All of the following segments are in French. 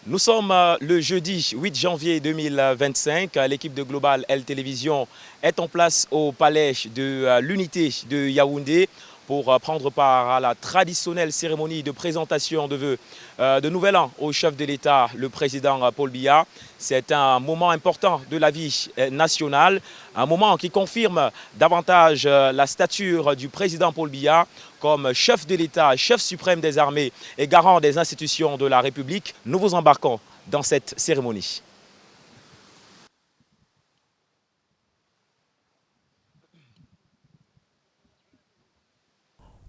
Nous sommes le jeudi 8 janvier 2025. L'équipe de Global L Télévision est en place au palais de l'Unité de Yaoundé pour prendre part à la traditionnelle cérémonie de présentation de vœux de Nouvel An au chef de l'État, le président Paul Biya. C'est un moment important de la vie nationale, un moment qui confirme davantage la stature du président Paul Biya comme chef de l'État, chef suprême des armées et garant des institutions de la République. Nous vous embarquons dans cette cérémonie.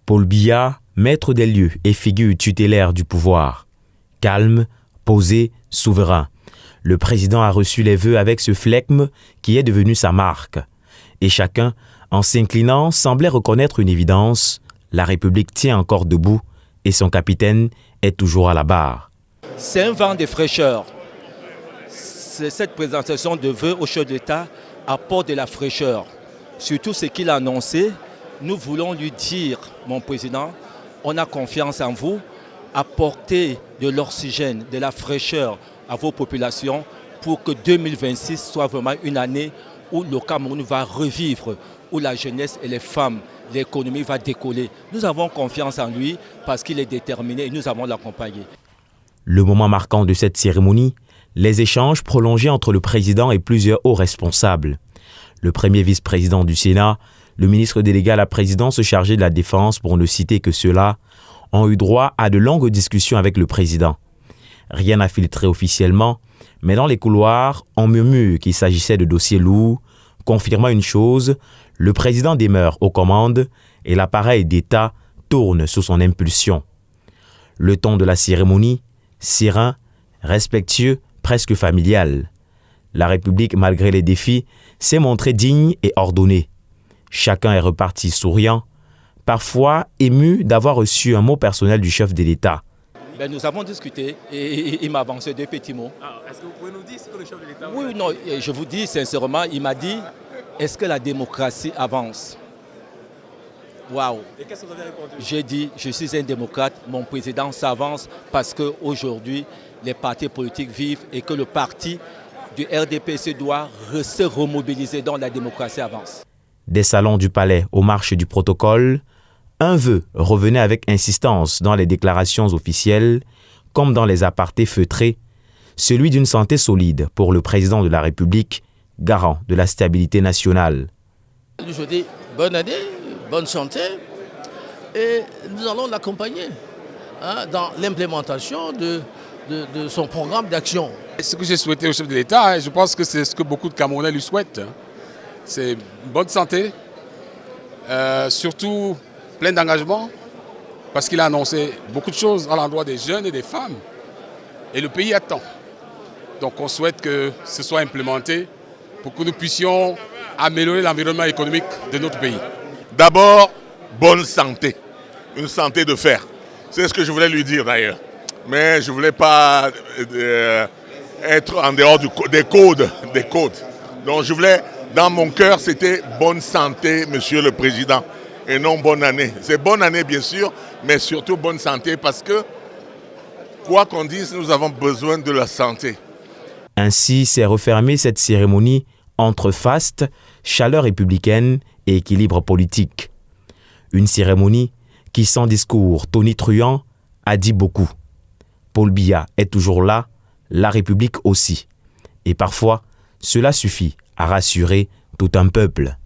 Paul Biya, maître des lieux et figure tutélaire du pouvoir. Calme, posé, souverain. Le président a reçu les vœux avec ce flegme qui est devenu sa marque. Et chacun, en s'inclinant, semblait reconnaître une évidence. La République tient encore debout et son capitaine est toujours à la barre. C'est un vent de fraîcheur. Cette présentation de vœux au chef d'État apporte de la fraîcheur. Surtout ce qu'il a annoncé, nous voulons lui dire, mon président, on a confiance en vous, apportez de l'oxygène, de la fraîcheur à vos populations pour que 2026 soit vraiment une année où le Cameroun va revivre, où la jeunesse et les femmes, l'économie va décoller. Nous avons confiance en lui parce qu'il est déterminé et nous allons l'accompagner. Le moment marquant de cette cérémonie, les échanges prolongés entre le président et plusieurs hauts responsables. Le premier vice-président du Sénat, le ministre délégué à la présidence chargé de la Défense, pour ne citer que ceux-là, ont eu droit à de longues discussions avec le président. Rien n'a filtré officiellement, mais dans les couloirs, on murmure qu'il s'agissait de dossiers lourds, confirmant une chose, le président demeure aux commandes et l'appareil d'État tourne sous son impulsion. Le ton de la cérémonie, serein, respectueux, presque familial. La République, malgré les défis, s'est montrée digne et ordonnée. Chacun est reparti souriant, parfois ému d'avoir reçu un mot personnel du chef de l'État. Nous avons discuté et il m'a avancé deux petits mots. Est-ce que vous pouvez nous dire ce que le chef de l'État... Oui, non, je vous dis sincèrement, il m'a dit, est-ce que la démocratie avance? Waouh! Et qu'est-ce que vous avez répondu? J'ai dit, je suis un démocrate, mon président s'avance parce qu'aujourd'hui, les partis politiques vivent et que le parti du RDPC doit se remobiliser, donc la démocratie avance. Des salons du palais aux marches du protocole, un vœu revenait avec insistance dans les déclarations officielles, comme dans les apartés feutrés, celui d'une santé solide pour le président de la République, garant de la stabilité nationale. Je dis bonne année, bonne santé, et nous allons l'accompagner dans l'implémentation de son programme d'action. Ce que j'ai souhaité au chef de l'État, je pense que c'est ce que beaucoup de Camerounais lui souhaitent. C'est une bonne santé, surtout plein d'engagement, parce qu'il a annoncé beaucoup de choses à l'endroit des jeunes et des femmes. Et le pays attend. Donc on souhaite que ce soit implémenté pour que nous puissions améliorer l'environnement économique de notre pays. D'abord, bonne santé, une santé de fer. C'est ce que je voulais lui dire d'ailleurs. Mais je ne voulais pas être en dehors des codes. Donc je voulais, dans mon cœur, c'était bonne santé, monsieur le président, et non bonne année. C'est bonne année bien sûr, mais surtout bonne santé parce que, quoi qu'on dise, nous avons besoin de la santé. Ainsi s'est refermée cette cérémonie entre faste, chaleur républicaine et équilibre politique. Une cérémonie qui, sans discours tonitruant, a dit beaucoup. Paul Biya est toujours là, la République aussi. Et parfois, cela suffit à rassurer tout un peuple.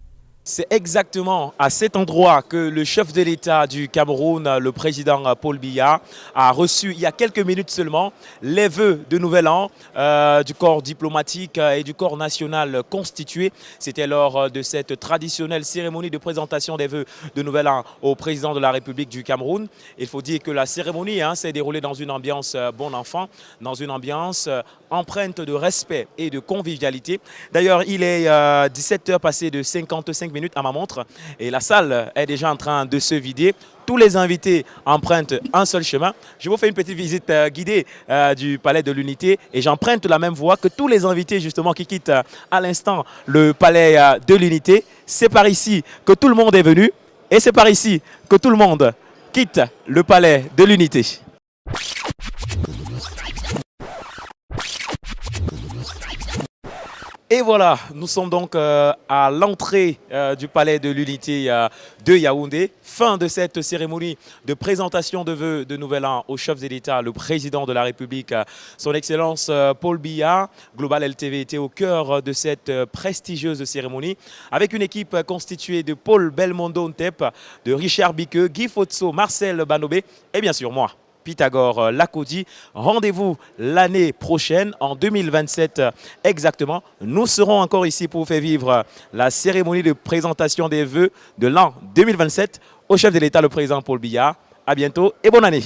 C'est exactement à cet endroit que le chef de l'État du Cameroun, le président Paul Biya, a reçu il y a quelques minutes seulement les vœux de Nouvel An du corps diplomatique et du corps national constitué. C'était lors de cette traditionnelle cérémonie de présentation des vœux de Nouvel An au président de la République du Cameroun. Il faut dire que la cérémonie s'est déroulée dans une ambiance bon enfant, dans une ambiance empreinte de respect et de convivialité. D'ailleurs, il est 17h passé de 55 minutes à ma montre et la salle est déjà en train de se vider. Tous les invités empruntent un seul chemin. Je vous fais une petite visite guidée du Palais de l'Unité et j'emprunte la même voie que tous les invités justement qui quittent à l'instant le Palais de l'Unité. C'est par ici que tout le monde est venu et c'est par ici que tout le monde quitte le Palais de l'Unité. Et voilà, nous sommes donc à l'entrée du palais de l'unité de Yaoundé. Fin de cette cérémonie de présentation de vœux de Nouvel An au chef de l'État, le président de la République, son Excellence Paul Biya. Global LTV était au cœur de cette prestigieuse cérémonie avec une équipe constituée de Paul Belmondo Ntep, de Richard Biqueux, Guy Fotso, Marcel Banobé et bien sûr moi, Pythagore Lakodi. Rendez-vous l'année prochaine, en 2027 exactement. Nous serons encore ici pour vous faire vivre la cérémonie de présentation des vœux de l'an 2027 au chef de l'État, le président Paul Biya. À bientôt et bonne année.